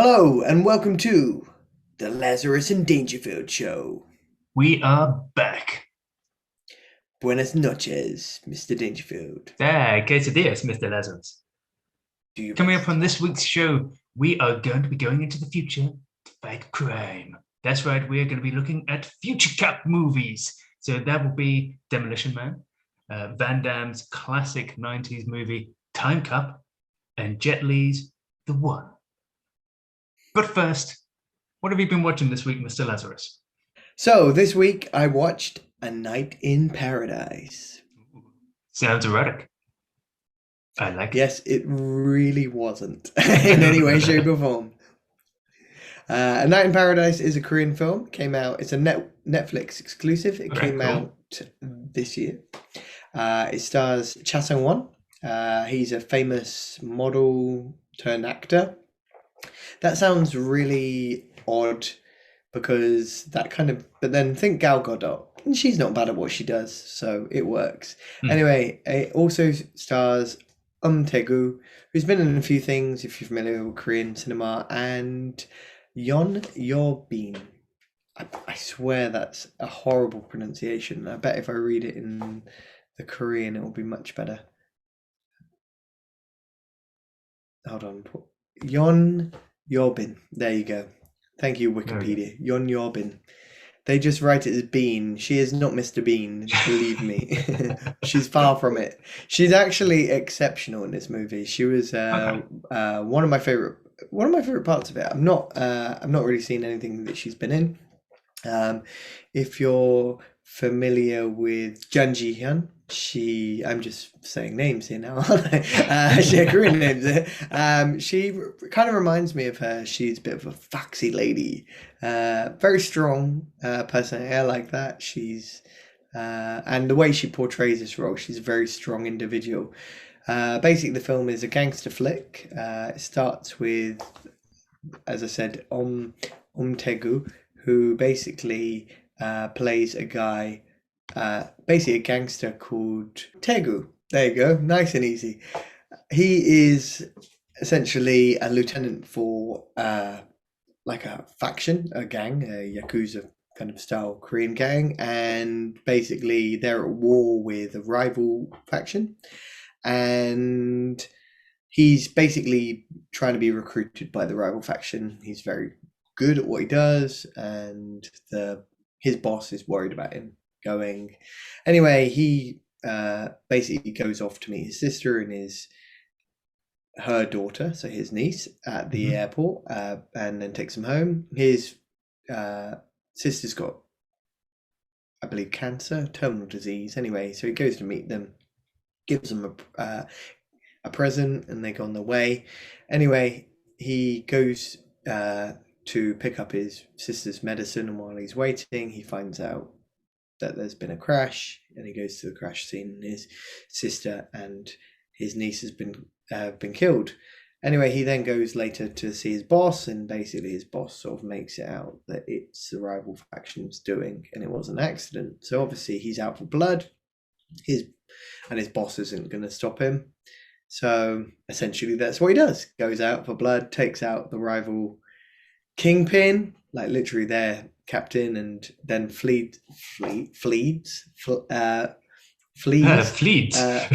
Hello and welcome to the Lazarus and Dangerfield show. We are back. Buenas noches, Mr. Dangerfield. Quesadillas, Mr. Lazarus. Do your Coming up best. on this week's show, we are going to be going into the future to fight crime. That's right, we are going to be looking at future cap movies. So that will be Demolition Man, Van Damme's classic 90s movie Time Cup, and Jet Li's The One. But first, what have you been watching this week, Mr. Lazarus? So this week I watched A Night in Paradise. Sounds erotic. I like it. Yes, it really wasn't in any way, shape, or form. A Night in Paradise is a Korean film. Came out. It's a Netflix exclusive. It Okay, came cool. out this year. It stars Cha Seung-won. He's a famous model turned actor. That sounds really odd because that kind of. But then think Gal Gadot, and she's not bad at what she does, so it works. Hmm. Anyway, it also stars Tae-goo, who's been in a few things if you're familiar with Korean cinema, and Jeon Yeo-been. I swear that's a horrible pronunciation. I bet if I read it in the Korean, it will be much better. Hold on. Jeon Yeo-been. There you go. Thank you, There we Wikipedia. Jeon Yeo-been. They just write it as Bean. She is not Mr. Bean, believe me. She's far from it. She's actually exceptional in this movie. She was go. Okay. one of my favorite parts of it. I've not really seen anything that she's been in. Um, if you're familiar with Jun Ji-hyun, I'm just saying names here now, aren't I? She Korean names. She kind of reminds me of her. She's a bit of a foxy lady, very strong personality. I like that. And the way she portrays this role, she's a very strong individual. Basically, the film is a gangster flick. It starts with, as I said, Tae-goo, who basically plays a guy, basically a gangster called Tae-goo. There you go, nice and easy. He is essentially a lieutenant for like a faction, a gang, a Yakuza kind of style Korean gang, and basically they're at war with a rival faction, and he's basically trying to be recruited by the rival faction. He's very good at what he does, and his boss is worried about him going. Anyway, he basically goes off to meet his sister and her daughter, so his niece, at the Mhm. airport, and then takes him home. His uh, sister's got, I believe, cancer, terminal disease. Anyway, so he goes to meet them, gives them a present, and they go on their way. Anyway, he goes to pick up his sister's medicine, and while he's waiting, he finds out that there's been a crash, and he goes to the crash scene, and his sister and his niece has been killed. Anyway, he then goes later to see his boss, and basically his boss sort of makes it out that it's the rival faction's doing, and it was an accident. So obviously he's out for blood. His his boss isn't going to stop him. So essentially, that's what he does. Goes out for blood, takes out the rival kingpin, like literally their captain, and then flees, Fleet. uh,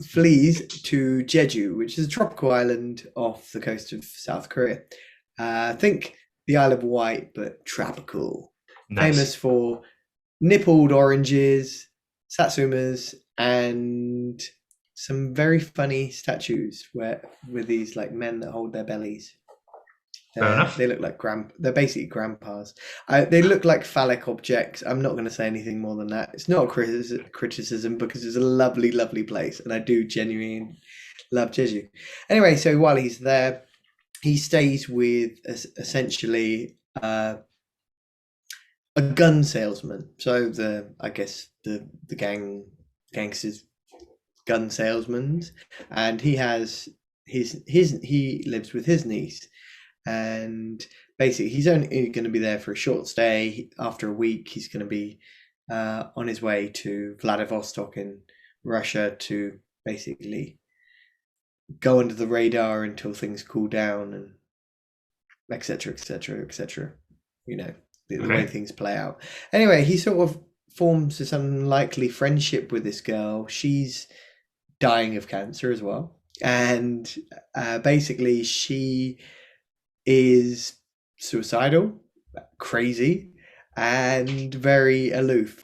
flees to Jeju, which is a tropical island off the coast of South Korea. Think the Isle of Wight, but tropical. Famous Nice. for nippled oranges, satsumas, and some very funny statues where with these like men that hold their bellies. Fair They enough. look like they're basically grandpas. They look like phallic objects. I'm not going to say anything more than that. It's not a criticism because it's a lovely, lovely place, and I do genuinely love Jeju. Anyway, so while he's there, he stays with essentially a gun salesman. So I guess the gangsters gun salesman, and he lives with his niece, and basically he's only going to be there for a short stay. After a week, he's going to be on his way to Vladivostok in Russia to basically go under the radar until things cool down and etc., etc., etc. You know, the Okay. way things play out. Anyway, he sort of forms this unlikely friendship with this girl. She's dying of cancer as well, and basically she is suicidal, crazy, and very aloof.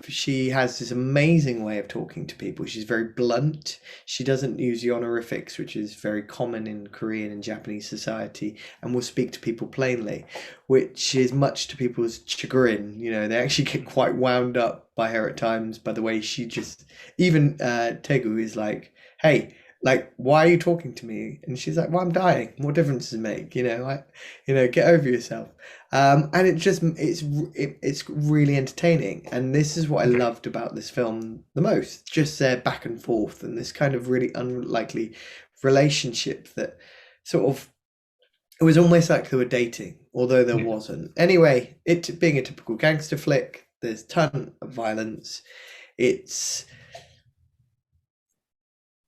She has this amazing way of talking to people. She's very blunt. She doesn't use the honorifics, which is very common in Korean and Japanese society, and will speak to people plainly, which is much to people's chagrin. You know, they actually get quite wound up by her at times by the way she just. Even Tae-goo is like, "Hey, like, why are you talking to me?" And she's like, "Well, I'm dying. What difference does it make? Get over yourself." And it's really entertaining, and this is what I loved about this film the most. Just their back and forth, and this kind of really unlikely relationship that sort of it was almost like they were dating, although there wasn't. Anyway, it being a typical gangster flick, there's a ton of violence. It's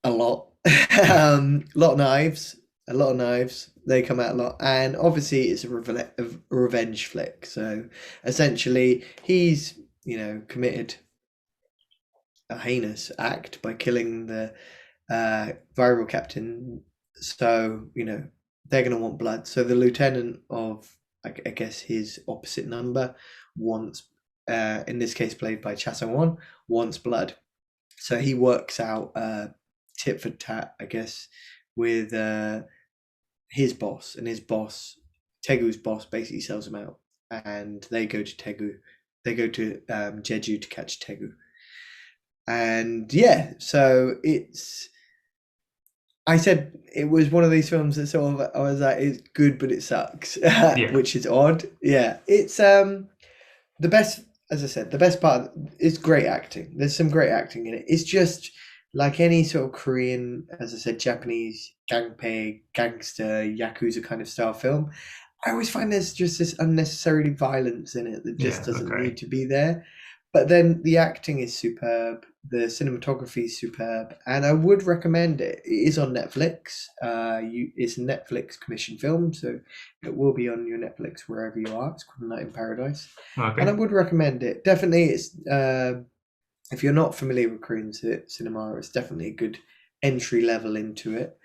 a lot, a lot of knives. They come out a lot, and obviously it's a revenge flick. So essentially, he's committed a heinous act by killing the rival captain. So they're going to want blood. So the lieutenant of I guess his opposite number wants, in this case played by Cha Seung-won, wants blood. So he works out tit for tat, I guess, with his boss, and his boss, Tae-goo's boss, basically sells him out, and they go to Tae-goo. They go to Jeju to catch Tae-goo. And yeah, so I said it was one of these films that sort of I was like, it's good, but it sucks, which is odd. Yeah, it's the best. As I said, the best part is great acting. There's some great acting in it. It's just like any sort of Korean, as I said, Japanese gangster, yakuza kind of style film. I always find there's just this unnecessary violence in it that just doesn't need to be there. But then the acting is superb, the cinematography is superb, and I would recommend it. It is on Netflix. It's a Netflix commissioned film, so it will be on your Netflix wherever you are. It's called Night in Paradise, and I would recommend it. Definitely, it's if you're not familiar with Korean cinema, it's definitely a good entry level into it.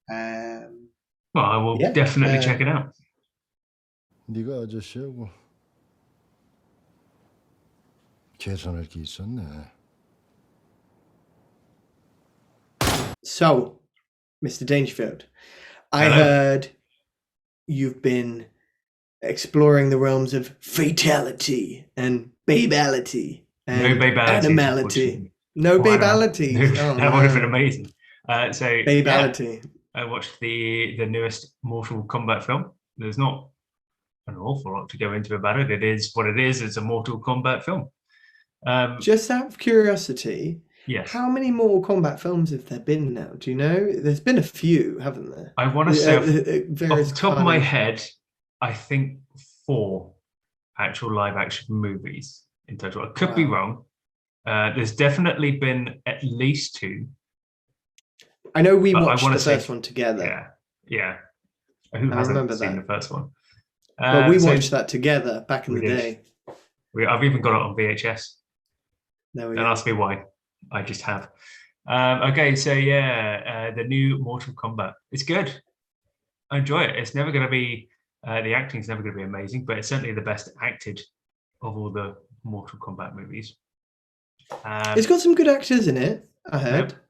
Well, I will definitely check it out. 네가 아저씨하고 계산할 게 있었네. So, Mr. Dangerfield, I heard you've been exploring the realms of fatality and babality and animality. No babality. That would have been amazing. Babality. I watched the newest Mortal Kombat film. There's not an awful lot to go into about it. It is what it is. It's a Mortal Kombat film. Just out of curiosity, yes. How many Mortal Kombat films have there been now? Do you know? There's been a few, haven't there? I want to say, off the top of my head, I think 4 actual live-action movies in total. I could be wrong. There's definitely been at least 2. I know we watched the first one together. Yeah. Who hasn't seen the first one? But we watched that together back in the day. I've even got it on VHS. Don't ask me why. I just have. Okay, so the new Mortal Kombat. It's good. I enjoy it. It's never going to be, the acting's never going to be amazing, but it's certainly the best acted of all the Mortal Kombat movies. It's got some good actors in it, I heard. Yep.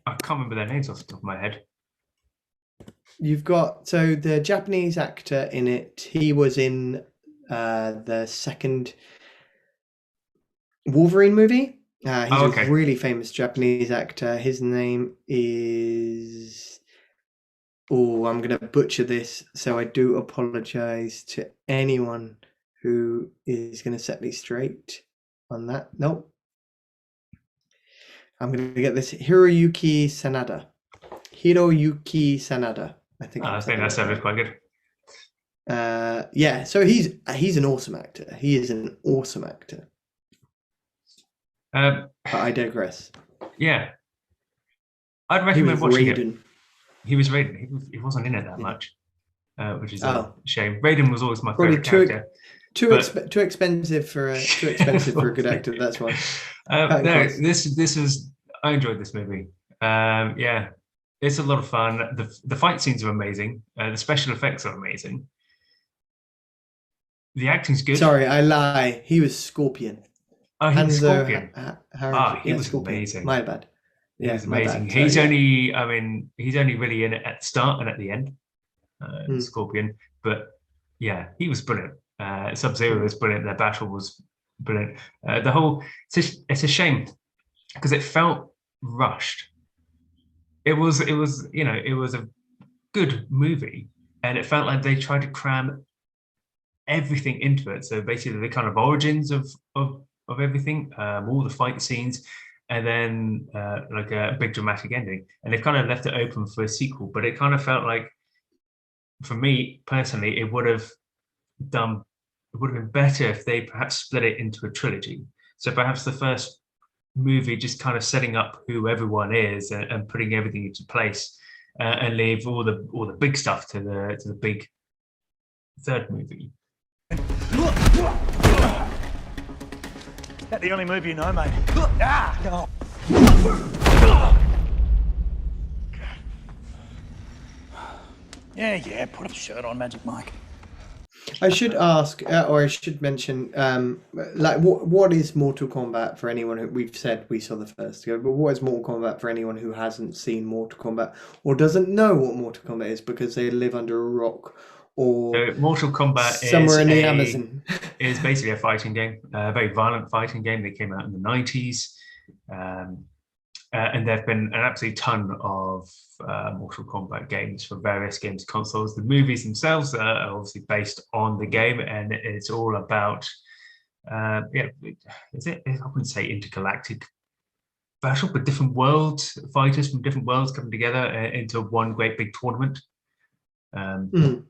I can't remember their names off the top of my head. You've got, so the Japanese actor in it, he was in the second Wolverine movie. He's a really famous Japanese actor. His name is... Oh, I'm going to butcher this, so I do apologize to anyone who is going to set me straight on that. Nope. I'm going to get this. Hiroyuki Sanada. I think that sounded quite good. So he's an awesome actor. He is an awesome actor. But I digress. Yeah, I'd He recommend was watching it. Raiden. He was Raiden. He wasn't in it that much, which is a Oh. shame. Raiden was always my Probably favorite character. too expensive for a good actor. That's why. No, this was. I enjoyed this movie. Yeah, it's a lot of fun. The fight scenes are amazing. The special effects are amazing. The acting's good. Sorry, I lie. He was Scorpion. Oh, he was Scorpion. He was Scorpion. amazing. My bad. He was amazing. Bad. He's only really in it at the start and at the end. Scorpion, but yeah, he was brilliant. Sub-Zero was brilliant. Their battle was brilliant. It's a shame because it felt rushed. It was a good movie, and it felt like they tried to cram everything into it. So basically, the kind of origins of everything, all the fight scenes, and then like a big dramatic ending. And they've kind of left it open for a sequel, but it kind of felt like, for me personally, it would have been better if they perhaps split it into a trilogy. So perhaps the first movie just kind of setting up who everyone is and putting everything into place, and leave all the big stuff to the big third movie. That the only move you know, mate? Yeah, put a shirt on, Magic Mike. I should ask, or I should mention, like, what is Mortal Kombat for anyone who, we've said we saw the first go, but what is Mortal Kombat for anyone who hasn't seen Mortal Kombat or doesn't know what Mortal Kombat is because they live under a rock or so Mortal Kombat somewhere in the Amazon? Is basically a fighting game, a very violent fighting game. They came out in the 90s. And there have been an absolute ton of Mortal Kombat games for various games consoles. The movies themselves are obviously based on the game, and it's all about, I wouldn't say intergalactic battle, but different worlds, fighters from different worlds coming together into one great big tournament. And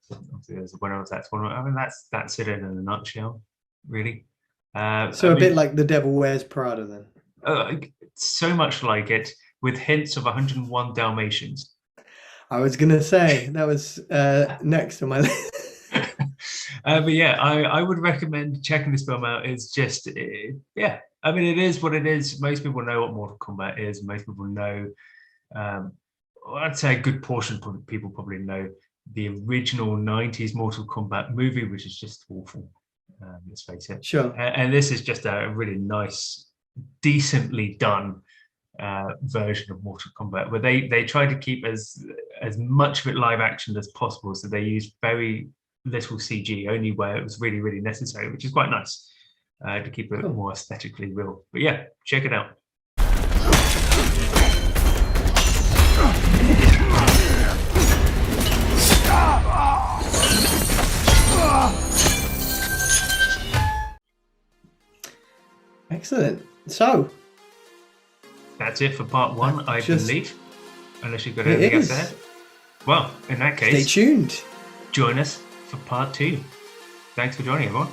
obviously there's a winner of that tournament. I mean, that's it in a nutshell, really. So a bit like The Devil Wears Prada, then. So much like it, with hints of 101 Dalmatians. I was going to say, that was next on my list. But yeah, I would recommend checking this film out. It's just, yeah, I mean, it is what it is. Most people know what Mortal Kombat is. Most people know, I'd say a good portion of people probably know the original 90s Mortal Kombat movie, which is just awful. Let's face it. Sure. And this is just a really nice, decently done version of Mortal Kombat, where they try to keep as much of it live action as possible. So they use very little CG, only where it was really, really necessary, which is quite nice to keep it more aesthetically real. But yeah, check it out. Excellent. So that's it for part one, I believe. Unless you've got anything else there. Well, in that case, stay tuned. Join us for part two. Thanks for joining, everyone.